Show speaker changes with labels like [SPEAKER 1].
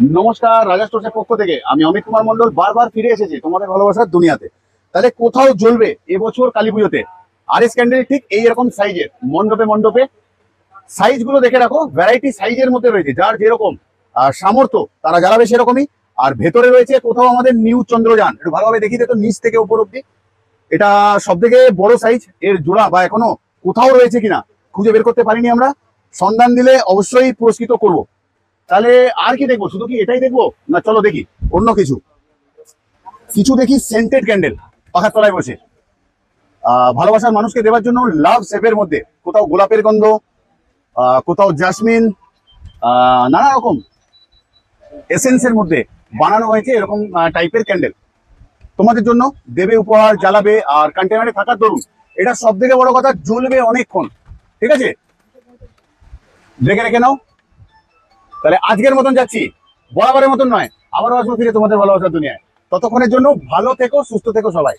[SPEAKER 1] নমস্কার, রাজা স্টোর্সের পক্ষ থেকে আমি অমিত কুমার মন্ডল বারবার ফিরে এসেছি তোমাদের ভালোবাসার দুনিয়াতে। তাহলে কোথাও জ্বলবে এবছর কালী পুজোতে আরএস ক্যান্ডেল ঠিক এইরকম সাইজের মণ্ডপে মণ্ডপে। সাইজ গুলো দেখে রাখো, ভ্যারাইটি সাইজের মধ্যে রয়েছে, যার যেরকম সামর্থ্য তারা জ্বালাবে সেরকমই। আর ভেতরে রয়েছে কোথাও আমাদের নিউ চন্দ্রযান, একটু ভালোভাবে দেখি তো নিচ থেকে উপর অব্দি। এটা সব থেকে বড় সাইজ, এর জোড়া বা এখনো কোথাও রয়েছে কিনা খুঁজে বের করতে পারিনি আমরা। সন্ধান দিলে অবশ্যই পুরস্কৃত করব। তাহলে আর কি দেখবো? শুধু কি এটাই দেখবো না? চলো দেখি অন্য কিছু কিছু দেখি। সেন্টেড ক্যান্ডেল পাখার তলায় বসে ভালোবাসার মানুষকে দেওয়ার জন্য লাভ শেপের মধ্যে, কোথাও গোলাপের গন্ধ, কোথাও জাসমিন, নানা রকম এসেন্সের মধ্যে বানানো হয়েছে এরকম টাইপের ক্যান্ডেল। তোমাদের জন্য দেবে উপহার, জ্বালাবে, আর কন্টেনারে থাকার দরুন এটা সব থেকে বড় কথা, জ্বলবে অনেকক্ষণ। ঠিক আছে, দেখে রেখে নাও। তাহলে আজকের মতন যাচ্ছি, বরাবরের মতন নয়, আবারও আসবো ফিরে তোমাদের ভালোবাসার দুনিয়ায়। ততক্ষণের জন্য ভালো থেকো, সুস্থ থেকো সবাই।